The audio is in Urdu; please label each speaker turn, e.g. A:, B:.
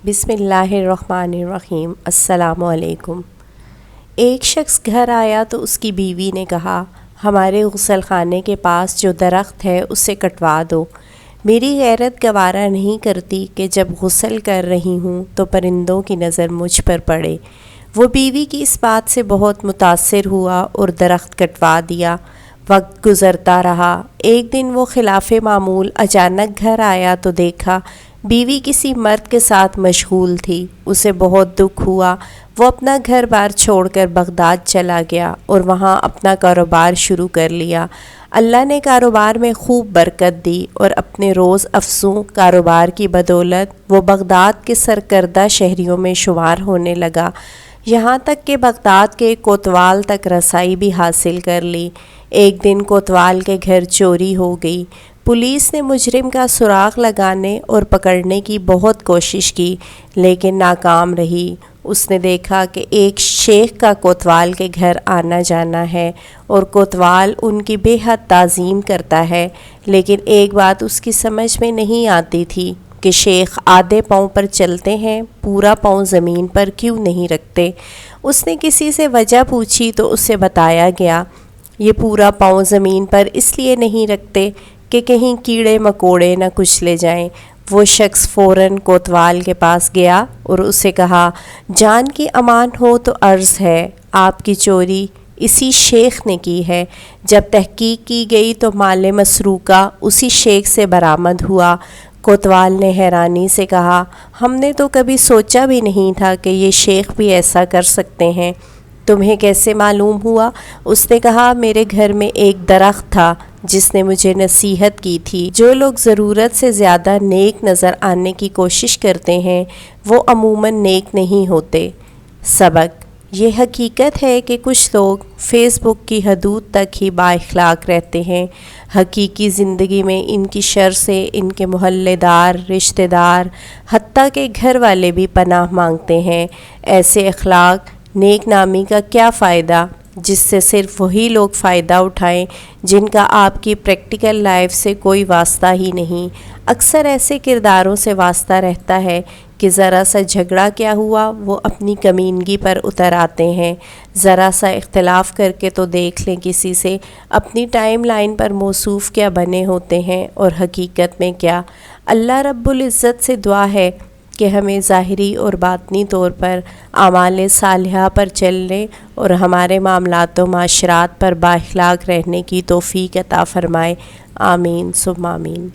A: بسم اللہ الرحمن الرحیم۔ السلام علیکم۔ ایک شخص گھر آیا تو اس کی بیوی نے کہا، ہمارے غسل خانے کے پاس جو درخت ہے اسے کٹوا دو۔ میری غیرت گوارا نہیں کرتی کہ جب غسل کر رہی ہوں تو پرندوں کی نظر مجھ پر پڑے۔ وہ بیوی کی اس بات سے بہت متاثر ہوا اور درخت کٹوا دیا۔ وقت گزرتا رہا۔ ایک دن وہ خلاف معمول اچانک گھر آیا تو دیکھا بیوی کسی مرد کے ساتھ مشغول تھی۔ اسے بہت دکھ ہوا۔ وہ اپنا گھر بار چھوڑ کر بغداد چلا گیا اور وہاں اپنا کاروبار شروع کر لیا۔ اللہ نے کاروبار میں خوب برکت دی اور اپنے روز افزوں کاروبار کی بدولت وہ بغداد کے سرکردہ شہریوں میں شمار ہونے لگا، یہاں تک کہ بغداد کے کوتوال تک رسائی بھی حاصل کر لی۔ ایک دن کوتوال کے گھر چوری ہو گئی۔ پولیس نے مجرم کا سراغ لگانے اور پکڑنے کی بہت کوشش کی لیکن ناکام رہی۔ اس نے دیکھا کہ ایک شیخ کا کوتوال کے گھر آنا جانا ہے اور کوتوال ان کی بے حد تعظیم کرتا ہے، لیکن ایک بات اس کی سمجھ میں نہیں آتی تھی کہ شیخ آدھے پاؤں پر چلتے ہیں، پورا پاؤں زمین پر کیوں نہیں رکھتے۔ اس نے کسی سے وجہ پوچھی تو اسے بتایا گیا، یہ پورا پاؤں زمین پر اس لیے نہیں رکھتے کہ کہیں کیڑے مکوڑے نہ کچلے جائیں۔ وہ شخص فوراً کوتوال کے پاس گیا اور اسے کہا، جان کی امان ہو تو عرض ہے، آپ کی چوری اسی شیخ نے کی ہے۔ جب تحقیق کی گئی تو مال مسروقہ اسی شیخ سے برآمد ہوا۔ کوتوال نے حیرانی سے کہا، ہم نے تو کبھی سوچا بھی نہیں تھا کہ یہ شیخ بھی ایسا کر سکتے ہیں، تمہیں کیسے معلوم ہوا؟ اس نے کہا، میرے گھر میں ایک درخت تھا جس نے مجھے نصیحت کی تھی، جو لوگ ضرورت سے زیادہ نیک نظر آنے کی کوشش کرتے ہیں وہ عموماً نیک نہیں ہوتے۔ سبق: یہ حقیقت ہے کہ کچھ لوگ فیس بک کی حدود تک ہی بااخلاق رہتے ہیں، حقیقی زندگی میں ان کی شر سے ان کے محلے دار، رشتہ دار، حتیٰ کہ گھر والے بھی پناہ مانگتے ہیں۔ ایسے اخلاق نیک نامی کا کیا فائدہ جس سے صرف وہی لوگ فائدہ اٹھائیں جن کا آپ کی پریکٹیکل لائف سے کوئی واسطہ ہی نہیں۔ اکثر ایسے کرداروں سے واسطہ رہتا ہے کہ ذرا سا جھگڑا کیا ہوا وہ اپنی کمینگی پر اتر آتے ہیں، ذرا سا اختلاف کر کے تو دیکھ لیں کسی سے، اپنی ٹائم لائن پر موصوف کیا بنے ہوتے ہیں اور حقیقت میں کیا۔ اللہ رب العزت سے دعا ہے کہ ہمیں ظاہری اور باطنی طور پر اعمال صالحہ پر چلنے اور ہمارے معاملات و معاشرات پر بااخلاق رہنے کی توفیق عطا فرمائے۔ آمین ثم آمین۔